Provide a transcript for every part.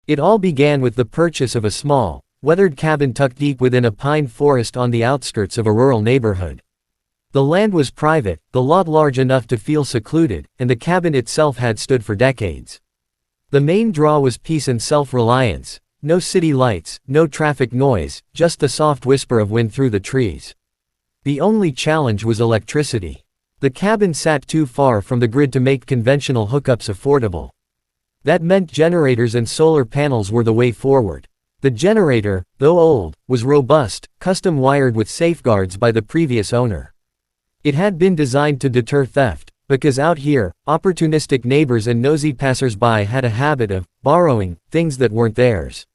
It all began with the purchase of a small, weathered cabin tucked deep within a pine forest on the outskirts of a rural neighborhood. The land was private, the lot large enough to feel secluded, and the cabin itself had stood for decades. The main draw was peace and self-reliance. No city lights, no traffic noise, just the soft whisper of wind through the trees. The only challenge was electricity. The cabin sat too far from the grid to make conventional hookups affordable. That meant generators and solar panels were the way forward. The generator, though old, was robust, custom wired with safeguards by the previous owner. It had been designed to deter theft, because out here, opportunistic neighbors and nosy passers-by had a habit of borrowing things that weren't theirs.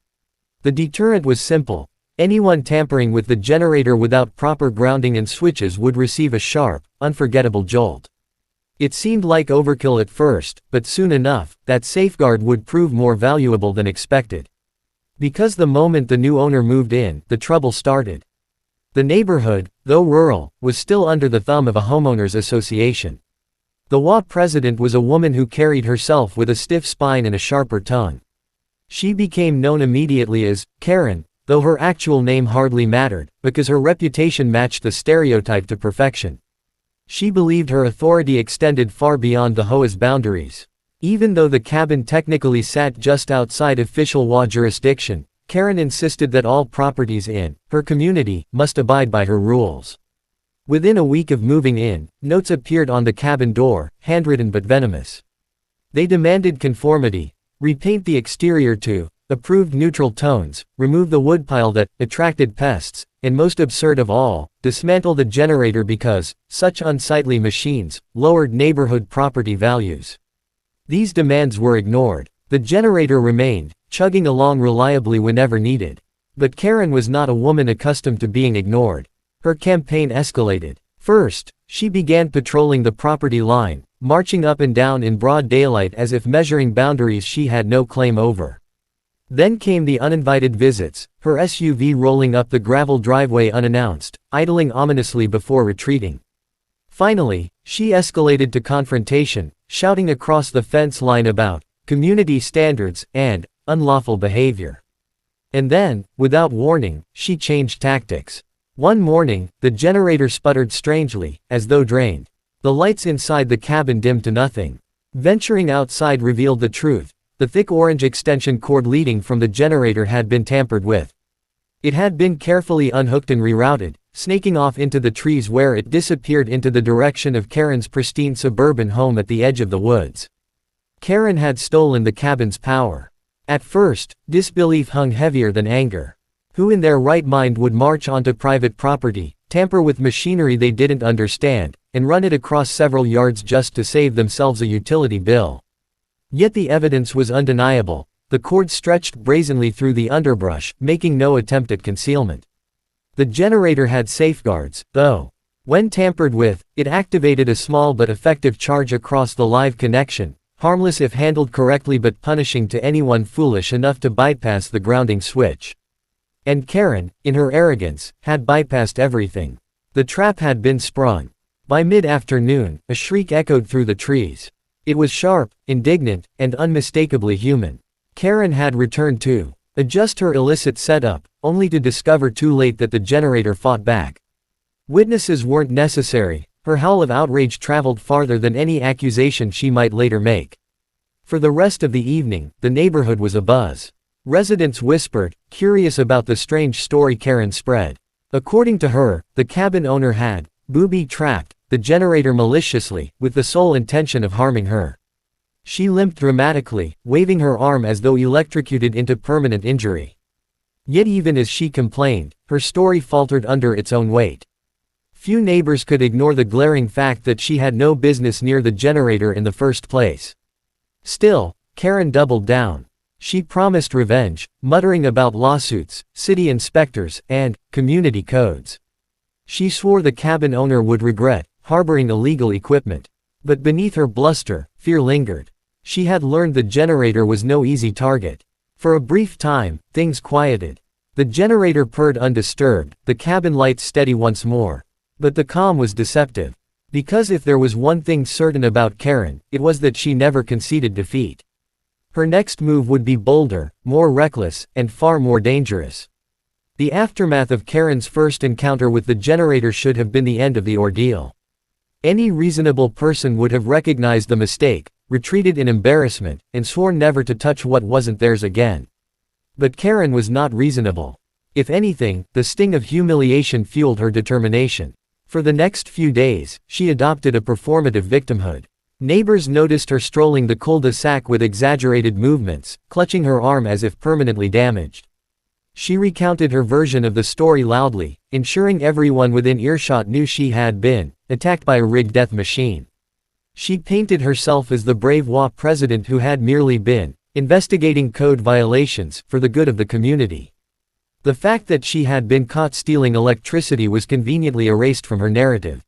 The deterrent was simple. Anyone tampering with the generator without proper grounding and switches would receive a sharp, unforgettable jolt. It seemed like overkill at first, but soon enough, that safeguard would prove more valuable than expected. Because the moment the new owner moved in, the trouble started. The neighborhood, though rural, was still under the thumb of a homeowners association. The HOA president was a woman who carried herself with a stiff spine and a sharper tongue. She became known immediately as Karen, though her actual name hardly mattered, because her reputation matched the stereotype to perfection. She believed her authority extended far beyond the HOA's boundaries. Even though the cabin technically sat just outside official HOA jurisdiction, Karen insisted that all properties in her community must abide by her rules. Within a week of moving in, notes appeared on the cabin door, handwritten but venomous. They demanded conformity, repaint the exterior to approved neutral tones, remove the woodpile that attracted pests, and most absurd of all, dismantle the generator because such unsightly machines lowered neighborhood property values. These demands were ignored. The generator remained, chugging along reliably whenever needed. But Karen was not a woman accustomed to being ignored. Her campaign escalated. First, she began patrolling the property line, marching up and down in broad daylight as if measuring boundaries she had no claim over. Then came the uninvited visits, her SUV rolling up the gravel driveway unannounced, idling ominously before retreating. Finally, she escalated to confrontation, shouting across the fence line about community standards and unlawful behavior. And then, without warning, she changed tactics. One morning, the generator sputtered strangely, as though drained. The lights inside the cabin dimmed to nothing. Venturing outside revealed the truth. The thick orange extension cord leading from the generator had been tampered with. It had been carefully unhooked and rerouted, snaking off into the trees where it disappeared into the direction of Karen's pristine suburban home at the edge of the woods. Karen had stolen the cabin's power. At first, disbelief hung heavier than anger. Who in their right mind would march onto private property, tamper with machinery they didn't understand, and run it across several yards just to save themselves a utility bill? Yet the evidence was undeniable. The cord stretched brazenly through the underbrush, making no attempt at concealment. The generator had safeguards, though. When tampered with, it activated a small but effective charge across the live connection, harmless if handled correctly but punishing to anyone foolish enough to bypass the grounding switch. And Karen, in her arrogance, had bypassed everything. The trap had been sprung. By mid-afternoon, a shriek echoed through the trees. It was sharp, indignant, and unmistakably human. Karen had returned to adjust her illicit setup, only to discover too late that the generator fought back. Witnesses weren't necessary. Her howl of outrage traveled farther than any accusation she might later make. For the rest of the evening, the neighborhood was abuzz. Residents whispered, curious about the strange story Karen spread. According to her, the cabin owner had booby-trapped the generator maliciously, with the sole intention of harming her. She limped dramatically, waving her arm as though electrocuted into permanent injury. Yet even as she complained, her story faltered under its own weight. Few neighbors could ignore the glaring fact that she had no business near the generator in the first place. Still, Karen doubled down. She promised revenge, muttering about lawsuits, city inspectors, and community codes. She swore the cabin owner would regret harboring illegal equipment. But beneath her bluster, fear lingered. She had learned the generator was no easy target. For a brief time, things quieted. The generator purred undisturbed, the cabin lights steady once more. But the calm was deceptive. Because if there was one thing certain about Karen, it was that she never conceded defeat. Her next move would be bolder, more reckless, and far more dangerous. The aftermath of Karen's first encounter with the generator should have been the end of the ordeal. Any reasonable person would have recognized the mistake, retreated in embarrassment, and sworn never to touch what wasn't theirs again. But Karen was not reasonable. If anything, the sting of humiliation fueled her determination. For the next few days, she adopted a performative victimhood. Neighbors noticed her strolling the cul-de-sac with exaggerated movements, clutching her arm as if permanently damaged. She recounted her version of the story loudly, ensuring everyone within earshot knew she had been attacked by a rigged death machine. She painted herself as the brave HOA president who had merely been investigating code violations for the good of the community. The fact that she had been caught stealing electricity was conveniently erased from her narrative.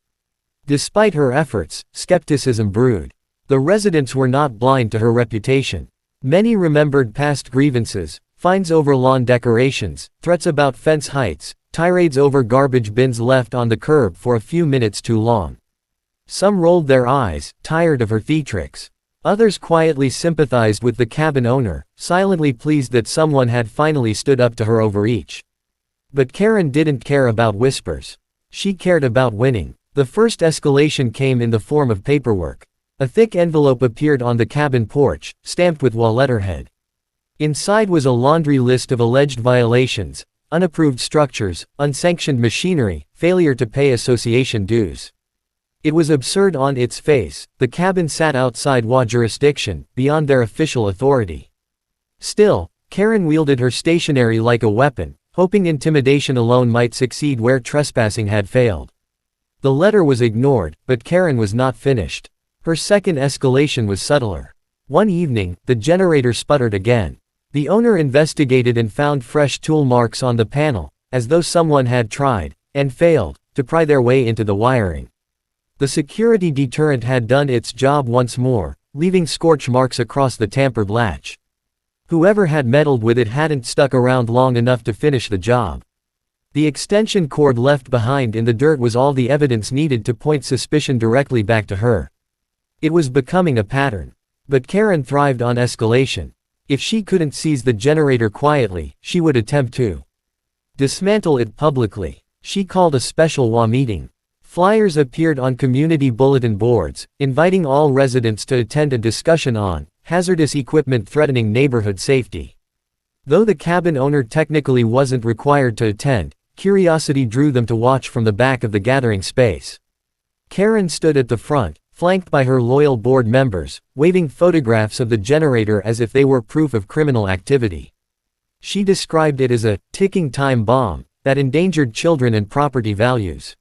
Despite her efforts, skepticism brewed. The residents were not blind to her reputation. Many remembered past grievances, fines over lawn decorations, threats about fence heights, tirades over garbage bins left on the curb for a few minutes too long. Some rolled their eyes, tired of her theatrics. Others quietly sympathized with the cabin owner, silently pleased that someone had finally stood up to her overreach. But Karen didn't care about whispers. She cared about winning. The first escalation came in the form of paperwork. A thick envelope appeared on the cabin porch, stamped with HOA letterhead. Inside was a laundry list of alleged violations: unapproved structures, unsanctioned machinery, failure to pay association dues. It was absurd on its face. The cabin sat outside HOA jurisdiction, beyond their official authority. Still, Karen wielded her stationery like a weapon, hoping intimidation alone might succeed where trespassing had failed. The letter was ignored, but Karen was not finished. Her second escalation was subtler. One evening, the generator sputtered again. The owner investigated and found fresh tool marks on the panel, as though someone had tried, and failed, to pry their way into the wiring. The security deterrent had done its job once more, leaving scorch marks across the tampered latch. Whoever had meddled with it hadn't stuck around long enough to finish the job. The extension cord left behind in the dirt was all the evidence needed to point suspicion directly back to her. It was becoming a pattern. But Karen thrived on escalation. If she couldn't seize the generator quietly, she would attempt to dismantle it publicly. She called a special HOA meeting. Flyers appeared on community bulletin boards, inviting all residents to attend a discussion on hazardous equipment threatening neighborhood safety. Though the cabin owner technically wasn't required to attend, curiosity drew them to watch from the back of the gathering space. Karen stood at the front, flanked by her loyal board members, waving photographs of the generator as if they were proof of criminal activity. She described it as a ticking time bomb that endangered children and property values.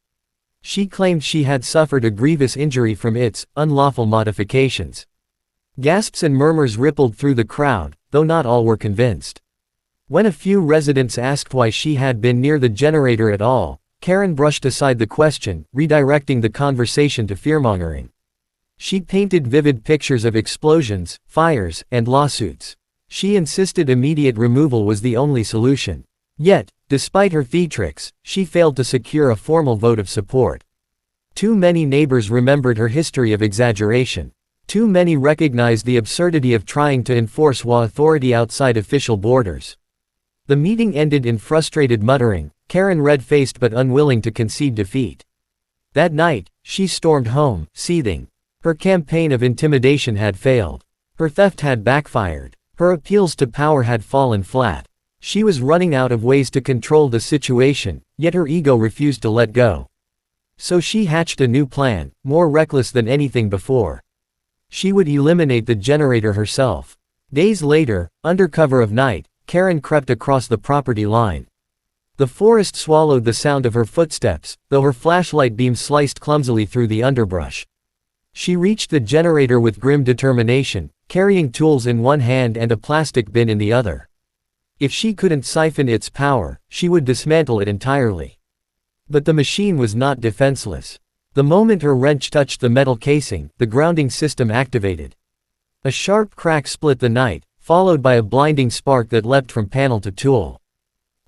She claimed she had suffered a grievous injury from its unlawful modifications. Gasps and murmurs rippled through the crowd, though not all were convinced. When a few residents asked why she had been near the generator at all, Karen brushed aside the question, redirecting the conversation to fearmongering. She painted vivid pictures of explosions, fires, and lawsuits. She insisted immediate removal was the only solution. Yet, despite her theatrics, she failed to secure a formal vote of support. Too many neighbors remembered her history of exaggeration. Too many recognized the absurdity of trying to enforce HOA authority outside official borders. The meeting ended in frustrated muttering, Karen red-faced but unwilling to concede defeat. That night, she stormed home, seething. Her campaign of intimidation had failed. Her theft had backfired. Her appeals to power had fallen flat. She was running out of ways to control the situation, yet her ego refused to let go. So she hatched a new plan, more reckless than anything before. She would eliminate the generator herself. Days later, under cover of night, Karen crept across the property line. The forest swallowed the sound of her footsteps, though her flashlight beam sliced clumsily through the underbrush. She reached the generator with grim determination, carrying tools in one hand and a plastic bin in the other. If she couldn't siphon its power, she would dismantle it entirely. But the machine was not defenseless. The moment her wrench touched the metal casing, the grounding system activated. A sharp crack split the night, followed by a blinding spark that leapt from panel to tool.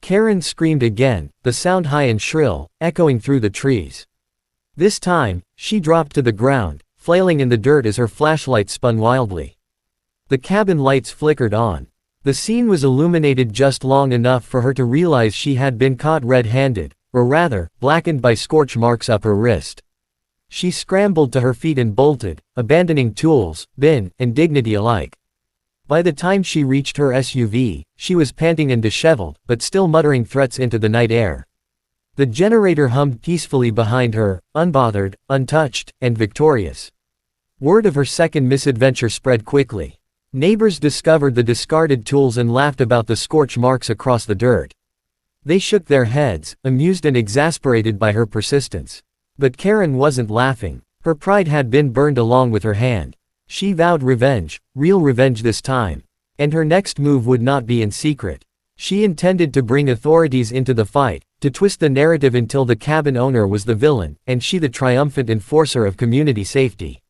Karen screamed again, the sound high and shrill, echoing through the trees. This time, she dropped to the ground, flailing in the dirt as her flashlight spun wildly. The cabin lights flickered on. The scene was illuminated just long enough for her to realize she had been caught red-handed, or rather, blackened by scorch marks up her wrist. She scrambled to her feet and bolted, abandoning tools, bin, and dignity alike. By the time she reached her SUV, she was panting and disheveled, but still muttering threats into the night air. The generator hummed peacefully behind her, unbothered, untouched, and victorious. Word of her second misadventure spread quickly. Neighbors discovered the discarded tools and laughed about the scorch marks across the dirt. They shook their heads, amused and exasperated by her persistence. But Karen wasn't laughing. Her pride had been burned along with her hand. She vowed revenge, real revenge this time. And her next move would not be in secret. She intended to bring authorities into the fight, to twist the narrative until the cabin owner was the villain, and she the triumphant enforcer of community safety.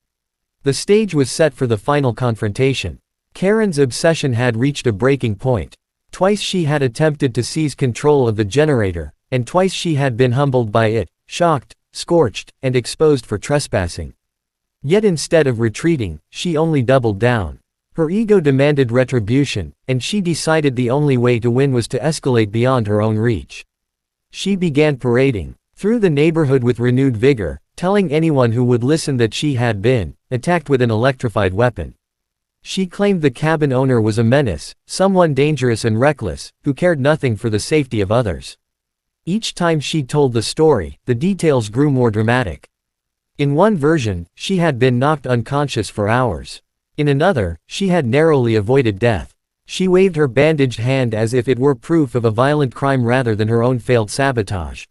The stage was set for the final confrontation. Karen's obsession had reached a breaking point. Twice she had attempted to seize control of the generator, and twice she had been humbled by it, shocked, scorched, and exposed for trespassing. Yet instead of retreating, she only doubled down. Her ego demanded retribution, and she decided the only way to win was to escalate beyond her own reach. She began parading through the neighborhood with renewed vigor, telling anyone who would listen that she had been attacked with an electrified weapon. She claimed the cabin owner was a menace, someone dangerous and reckless, who cared nothing for the safety of others. Each time she told the story, the details grew more dramatic. In one version, she had been knocked unconscious for hours. In another, she had narrowly avoided death. She waved her bandaged hand as if it were proof of a violent crime rather than her own failed sabotage.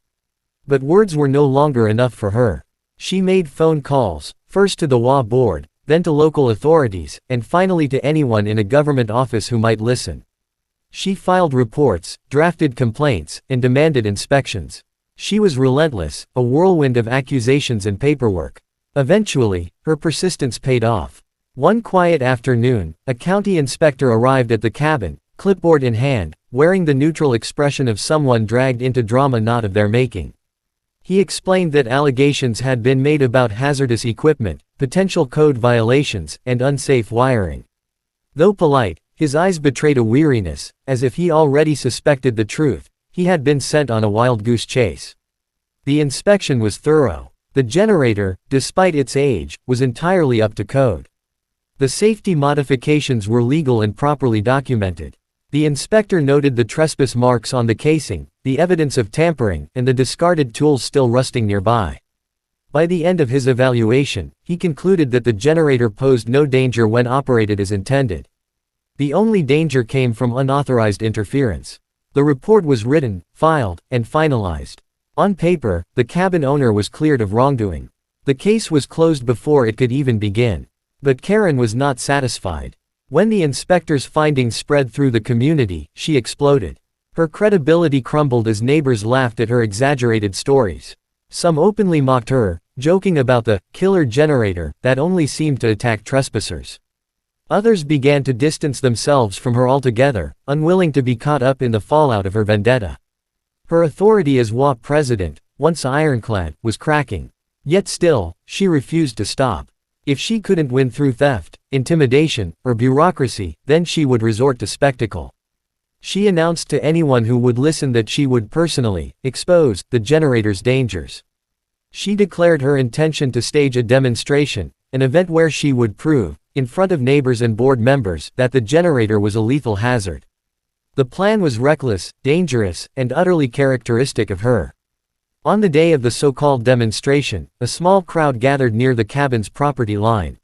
But words were no longer enough for her. She made phone calls, first to the HOA board, then to local authorities, and finally to anyone in a government office who might listen. She filed reports, drafted complaints, and demanded inspections. She was relentless, a whirlwind of accusations and paperwork. Eventually, her persistence paid off. One quiet afternoon, a county inspector arrived at the cabin, clipboard in hand, wearing the neutral expression of someone dragged into drama not of their making. He explained that allegations had been made about hazardous equipment, potential code violations, and unsafe wiring. Though polite, his eyes betrayed a weariness, as if he already suspected the truth. He had been sent on a wild goose chase. The inspection was thorough. The generator, despite its age, was entirely up to code. The safety modifications were legal and properly documented. The inspector noted the trespass marks on the casing, the evidence of tampering, and the discarded tools still rusting nearby. By the end of his evaluation, he concluded that the generator posed no danger when operated as intended. The only danger came from unauthorized interference. The report was written, filed, and finalized. On paper, the cabin owner was cleared of wrongdoing. The case was closed before it could even begin. But Karen was not satisfied. When the inspector's findings spread through the community, she exploded. Her credibility crumbled as neighbors laughed at her exaggerated stories. Some openly mocked her, joking about the killer generator that only seemed to attack trespassers. Others began to distance themselves from her altogether, unwilling to be caught up in the fallout of her vendetta. Her authority as HOA president, once ironclad, was cracking. Yet still, she refused to stop. If she couldn't win through theft, intimidation, or bureaucracy, then she would resort to spectacle. She announced to anyone who would listen that she would personally expose the generator's dangers. She declared her intention to stage a demonstration, an event where she would prove, in front of neighbors and board members, that the generator was a lethal hazard. The plan was reckless, dangerous, and utterly characteristic of her. On the day of the so-called demonstration, a small crowd gathered near the cabin's property line.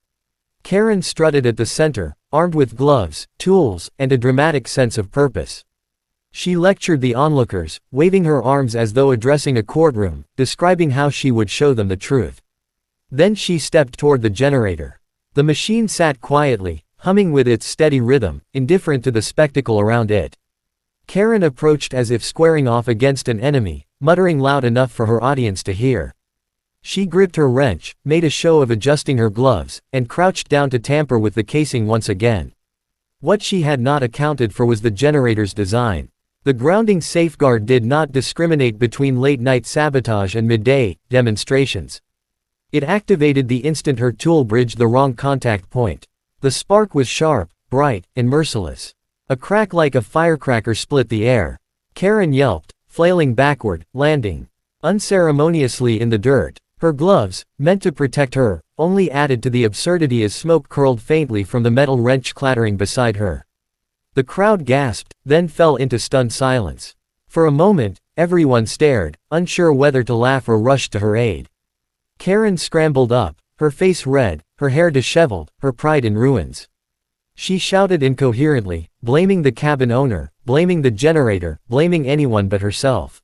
Karen strutted at the center, armed with gloves, tools, and a dramatic sense of purpose. She lectured the onlookers, waving her arms as though addressing a courtroom, describing how she would show them the truth. Then she stepped toward the generator. The machine sat quietly, humming with its steady rhythm, indifferent to the spectacle around it. Karen approached as if squaring off against an enemy, muttering loud enough for her audience to hear. She gripped her wrench, made a show of adjusting her gloves, and crouched down to tamper with the casing once again. What she had not accounted for was the generator's design. The grounding safeguard did not discriminate between late-night sabotage and midday demonstrations. It activated the instant her tool bridged the wrong contact point. The spark was sharp, bright, and merciless. A crack like a firecracker split the air. Karen yelped, flailing backward, landing unceremoniously in the dirt. Her gloves, meant to protect her, only added to the absurdity as smoke curled faintly from the metal wrench clattering beside her. The crowd gasped, then fell into stunned silence. For a moment, everyone stared, unsure whether to laugh or rush to her aid. Karen scrambled up, her face red, her hair disheveled, her pride in ruins. She shouted incoherently, blaming the cabin owner, blaming the generator, blaming anyone but herself.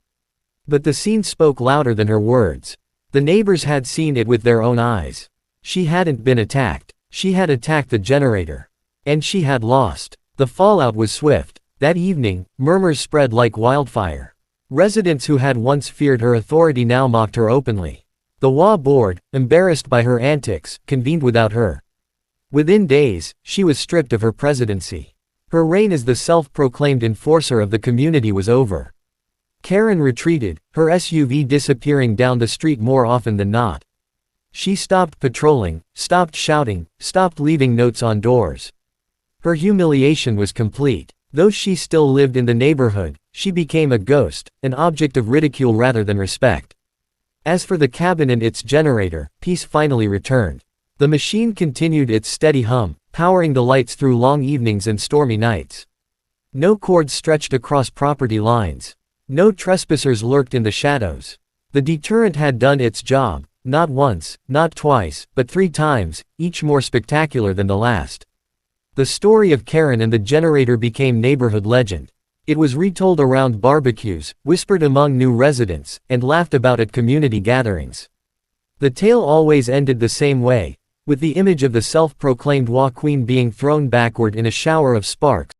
But the scene spoke louder than her words. The neighbors had seen it with their own eyes. She hadn't been attacked. She had attacked the generator. And she had lost. The fallout was swift. That evening, murmurs spread like wildfire. Residents who had once feared her authority now mocked her openly. The HOA board, embarrassed by her antics, convened without her. Within days, she was stripped of her presidency. Her reign as the self-proclaimed enforcer of the community was over. Karen retreated, her SUV disappearing down the street more often than not. She stopped patrolling, stopped shouting, stopped leaving notes on doors. Her humiliation was complete. Though she still lived in the neighborhood, she became a ghost, an object of ridicule rather than respect. As for the cabin and its generator, peace finally returned. The machine continued its steady hum, powering the lights through long evenings and stormy nights. No cords stretched across property lines. No trespassers lurked in the shadows. The deterrent had done its job, not once, not twice, but 3 times, each more spectacular than the last. The story of Karen and the generator became neighborhood legend. It was retold around barbecues, whispered among new residents, and laughed about at community gatherings. The tale always ended the same way, with the image of the self-proclaimed HOA queen being thrown backward in a shower of sparks,